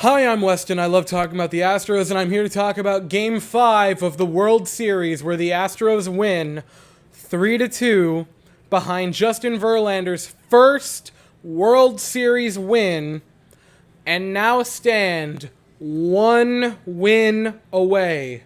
Hi, I'm Weston. I love talking about the Astros, and I'm here to talk about Game 5 of the World Series, where the Astros win 3-2 behind Justin Verlander's first World Series win, and now stand one win away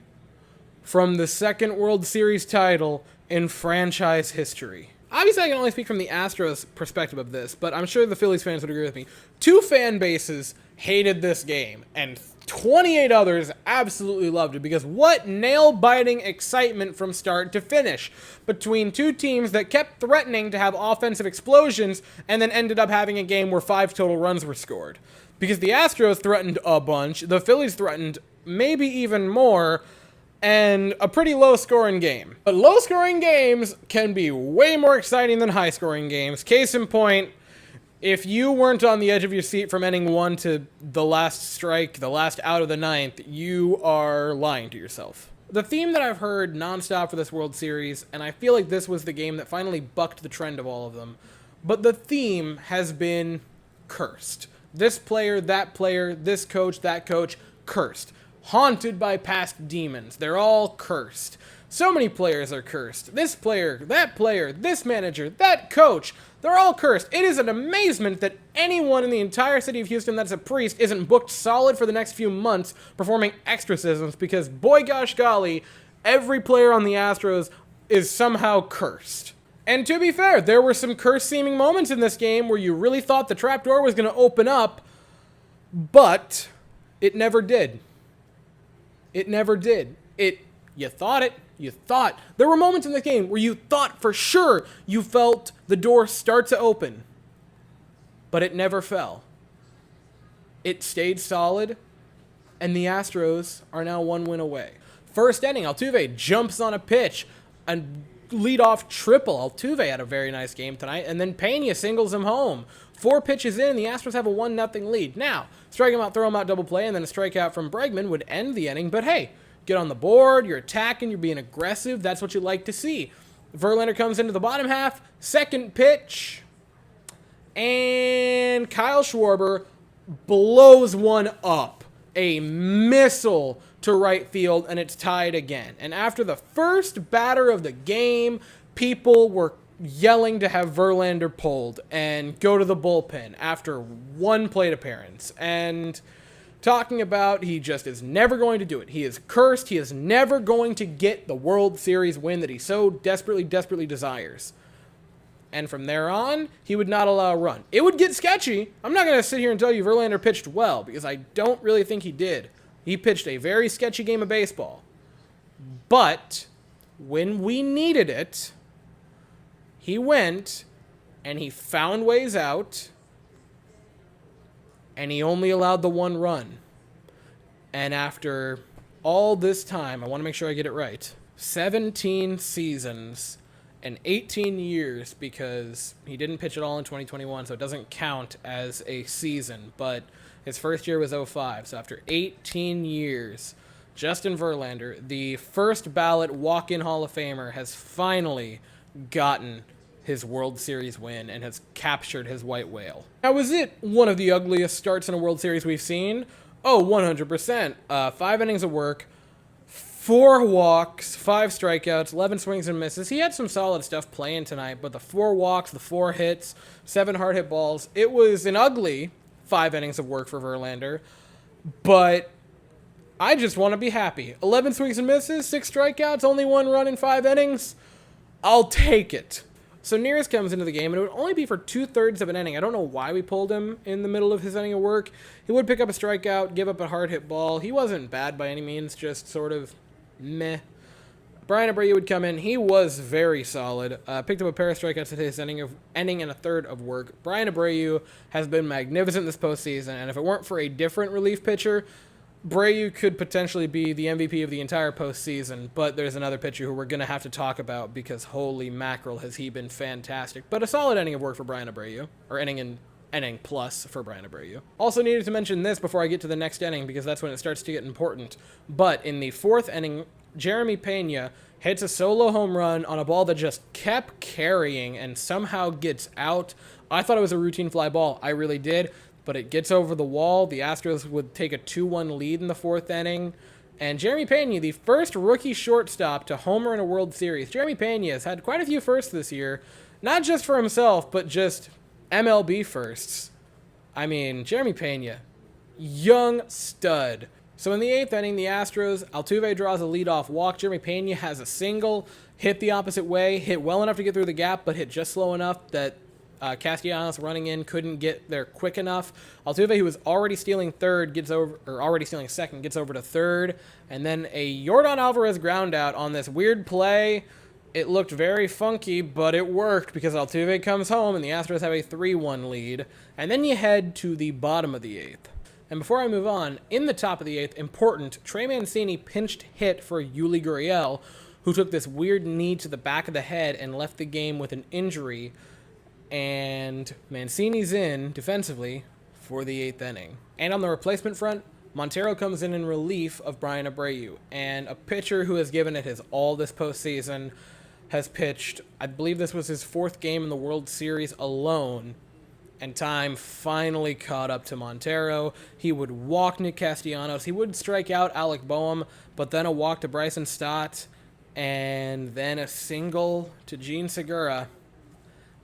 from the second World Series title in franchise history. Obviously, I can only speak from the Astros perspective of this, but I'm sure the Phillies fans would agree with me. Two fan bases hated this game, and 28 others absolutely loved it, because what nail-biting excitement from start to finish between two teams that kept threatening to have offensive explosions and then ended up having a game where 5 total runs were scored. Because the Astros threatened a bunch, the Phillies threatened maybe even more, and a pretty low-scoring game. But low-scoring games can be way more exciting than high-scoring games. Case in point, if you weren't on the edge of your seat from inning 1 to the last strike, the last out of the ninth, you are lying to yourself. The theme that I've heard nonstop for this World Series, and I feel like this was the game that finally bucked the trend of all of them, but the theme has been cursed. This player, this coach, that coach, cursed. Haunted by past demons. They're all cursed. So many players are cursed. This player, this manager, that coach, they're all cursed. It is an amazement that anyone in the entire city of Houston that's a priest isn't booked solid for the next few months performing exorcisms, because boy gosh golly, every player on the Astros is somehow cursed. And to be fair, there were some cursed-seeming moments in this game where you really thought the trapdoor was going to open up, but it never did. It never did. You thought it. You thought. There were moments in the game where you thought for sure you felt the door start to open. But it never fell. It stayed solid, and the Astros are now one win away. First inning, Altuve jumps on a pitch, a leadoff triple. Altuve had a very nice game tonight, and then Pena singles him home. 4 pitches in, the Astros have a 1-0 lead. Now, strike him out, throw him out, double play, and then a strikeout from Bregman would end the inning. But hey, get on the board, you're attacking, you're being aggressive. That's what you like to see. Verlander comes into the bottom half, second pitch, and Kyle Schwarber blows one up. A missile to right field, and it's tied again. And after the first batter of the game, people were yelling to have Verlander pulled and go to the bullpen after one plate appearance, and talking about he just is never going to do it. He is cursed. He is never going to get the World Series win that he so desperately desires. And from there on, he would not allow a run. It would get sketchy. I'm not going to sit here and tell you Verlander pitched well, because I don't really think he did. He pitched a very sketchy game of baseball. But when we needed it, he went and he found ways out, and he only allowed the 1 run. And after all this time, I want to make sure I get it right, 17 seasons and 18 years, because he didn't pitch at all in 2021, so it doesn't count as a season, but his first year was 05. So after 18 years, Justin Verlander, the first ballot walk-in Hall of Famer, has finally gotten his World Series win and has captured his white whale. Now, was it one of the ugliest starts in a World Series we've seen? Oh, 100%. 5 innings of work, 4 walks, 5 strikeouts, 11 swings and misses. He had some solid stuff playing tonight, but the 4 walks, the 4 hits, 7 hard hit balls, it was an ugly 5 innings of work for Verlander, but I just want to be happy. 11 swings and misses, 6 strikeouts, only 1 run in 5 innings. I'll take it. So Neris comes into the game, and it would only be for 2/3 of an inning. I don't know why we pulled him in the middle of his inning of work. He would pick up a strikeout, give up a hard hit ball. He wasn't bad by any means, just sort of meh. Brian Abreu would come in. He was very solid. Picked up a pair of strikeouts at his inning and a third of work. Brian Abreu has been magnificent this postseason, and if it weren't for a different relief pitcher, Abreu could potentially be the MVP of the entire postseason, but there's another pitcher who we're going to have to talk about, because holy mackerel has he been fantastic. But a solid inning of work for Brian Abreu, or inning plus for Brian Abreu. Also needed to mention this before I get to the next inning, because that's when it starts to get important. But in the 4th inning, Jeremy Pena hits a solo home run on a ball that just kept carrying and somehow gets out. I thought it was a routine fly ball. I really did. but it gets over the wall. The Astros would take a 2-1 lead in the 4th inning. And Jeremy Pena, the first rookie shortstop to homer in a World Series. Jeremy Pena has had quite a few firsts this year, not just for himself, but just MLB firsts. I mean, Jeremy Pena, young stud. So in the 8th inning, the Astros, Altuve draws a leadoff walk. Jeremy Pena has a single, hit the opposite way, hit well enough to get through the gap, but hit just slow enough that Castellanos running in couldn't get there quick enough. Altuve, who was already stealing second, gets over to third. And then a Yordan Alvarez ground out on this weird play. It looked very funky, but it worked because Altuve comes home and the Astros have a 3-1 lead. And then you head to the bottom of the 8th. And before I move on, in the top of the 8th, important, Trey Mancini pinched hit for Yuli Gurriel, who took this weird knee to the back of the head and left the game with an injury. And Mancini's in defensively for the 8th inning. And on the replacement front, Montero comes in relief of Brian Abreu. And a pitcher who has given it his all this postseason has pitched, I believe this was his 4th game in the World Series alone. And time finally caught up to Montero. He would walk Nick Castellanos. He would strike out Alec Boehm, but then a walk to Bryson Stott. And then a single to Gene Segura.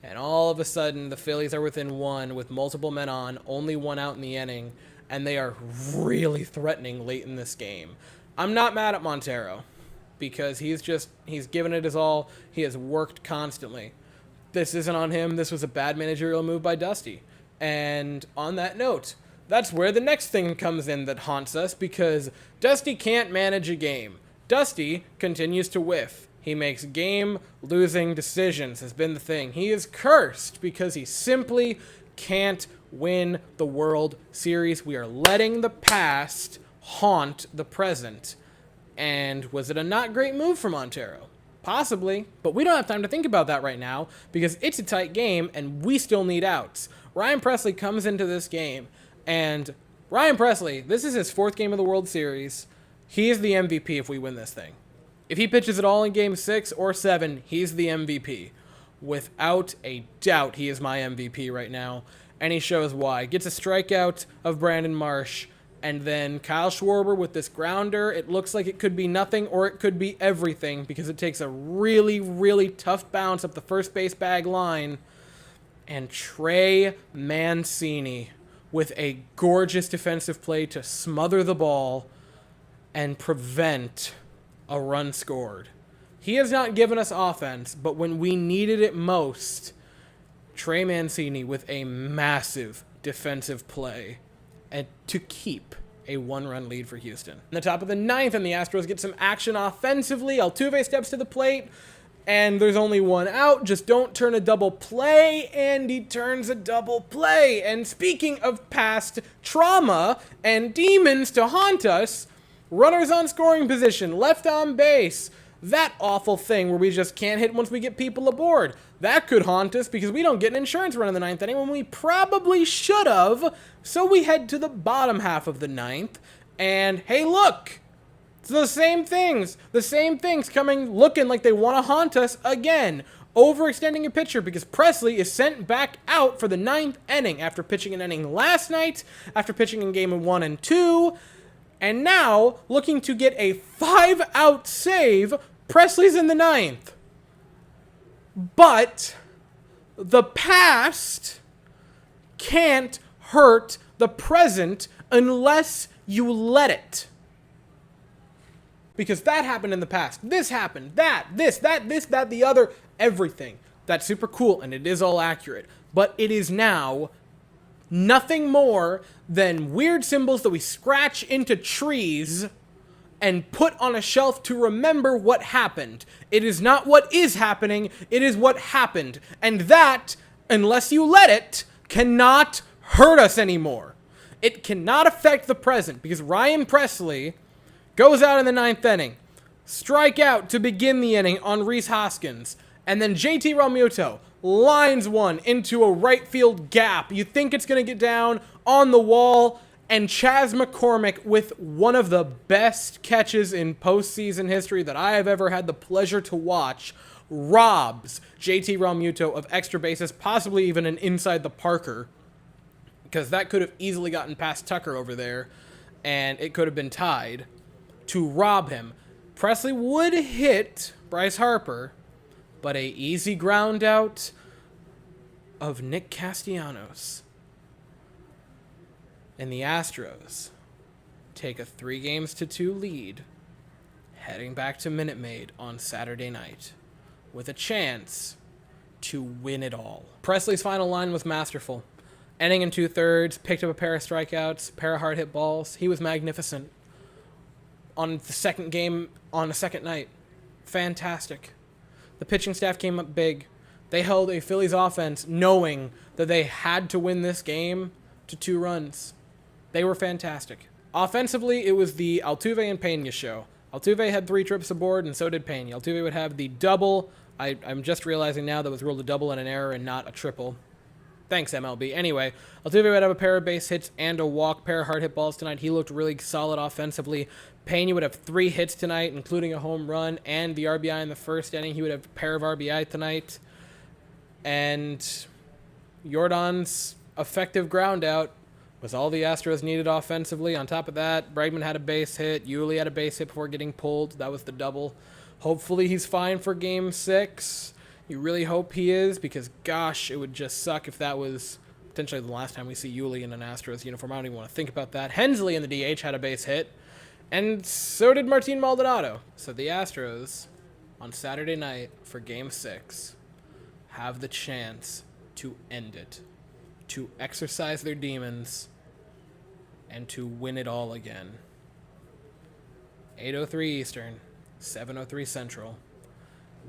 And all of a sudden, the Phillies are within 1 with multiple men on, only 1 out in the inning, and they are really threatening late in this game. I'm not mad at Montero because he's given it his all. He has worked constantly. This isn't on him. This was a bad managerial move by Dusty. And on that note, that's where the next thing comes in that haunts us because Dusty can't manage a game. Dusty continues to whiff. He makes game-losing decisions, has been the thing. He is cursed because he simply can't win the World Series. We are letting the past haunt the present. And was it a not great move for Montero? Possibly, but we don't have time to think about that right now because it's a tight game and we still need outs. Ryan Pressly comes into this game, and Ryan Pressly, this is his 4th game of the World Series. He is the MVP if we win this thing. If he pitches it all in Game 6 or 7, he's the MVP. Without a doubt, he is my MVP right now, and he shows why. Gets a strikeout of Brandon Marsh, and then Kyle Schwarber with this grounder. It looks like it could be nothing or it could be everything because it takes a really, really tough bounce up the first base bag line. And Trey Mancini with a gorgeous defensive play to smother the ball and prevent a run scored. He has not given us offense, but when we needed it most, Trey Mancini with a massive defensive play and to keep a 1-run lead for Houston. In the top of the 9th, and the Astros get some action offensively. Altuve steps to the plate, and there's only 1 out. Just don't turn a double play, and he turns a double play. And speaking of past trauma and demons to haunt us, runners on scoring position, left on base. That awful thing where we just can't hit once we get people aboard. That could haunt us because we don't get an insurance run in the 9th inning when we probably should have. So we head to the bottom half of the 9th. And hey, look, it's the same things. The same things coming, looking like they want to haunt us again. Overextending a pitcher because Pressly is sent back out for the 9th inning after pitching an inning last night, after pitching in game 1 and 2. And now, looking to get a 5-out save, Pressly's in the 9th. But the past can't hurt the present unless you let it. Because that happened in the past. This happened. That, the other, everything. That's super cool, and it is all accurate. But it is now nothing more than weird symbols that we scratch into trees and put on a shelf to remember what happened. It is not what is happening, it is what happened. And that, unless you let it, cannot hurt us anymore. It cannot affect the present because Ryan Pressly goes out in the 9th inning, strike out to begin the inning on Rhys Hoskins, and then JT Realmuto lines one into a right field gap. You think it's going to get down on the wall, and Chas McCormick, with one of the best catches in postseason history that I have ever had the pleasure to watch, robs JT Realmuto of extra bases, possibly even an inside the Parker. because that could have easily gotten past Tucker over there, and it could have been tied, to rob him. Presley would hit Bryce Harper, but a easy ground out of Nick Castellanos. And the Astros take a 3-2 lead, heading back to Minute Maid on Saturday night, with a chance to win it all. Presley's final line was masterful. Ending in 2/3, picked up a pair of strikeouts, pair of hard hit balls. He was magnificent. On the second game, on the second night, fantastic. The pitching staff came up big. They held a Phillies offense knowing that they had to win this game to 2 runs. They were fantastic. Offensively, it was the Altuve and Pena show. Altuve had 3 trips aboard, and so did Pena. Altuve would have the double. I'm just realizing now that was ruled a double and an error and not a triple. Thanks, MLB. Anyway, Altuve would have a pair of base hits and a walk, pair of hard hit balls tonight. He looked really solid offensively. Pena would have 3 hits tonight, including a home run and the RBI in the first inning. He would have a pair of RBI tonight. And Jordan's effective ground out was all the Astros needed offensively. On top of that, Bregman had a base hit. Yuli had a base hit before getting pulled. That was the double. Hopefully he's fine for Game 6. You really hope he is, because, gosh, it would just suck if that was potentially the last time we see Yuli in an Astros uniform. I don't even want to think about that. Hensley in the DH had a base hit, and so did Martin Maldonado. So the Astros, on Saturday night for Game 6, have the chance to end it, to exercise their demons, and to win it all again. 8:03 Eastern, 7:03 Central.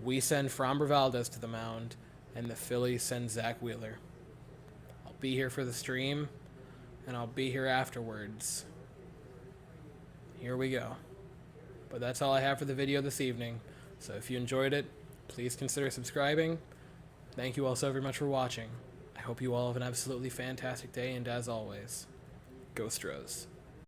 We send Framber Valdez to the mound, and the Phillies send Zach Wheeler. I'll be here for the stream, and I'll be here afterwards. Here we go. But that's all I have for the video this evening. So if you enjoyed it, please consider subscribing. Thank you all so very much for watching. I hope you all have an absolutely fantastic day, and as always, go Stros.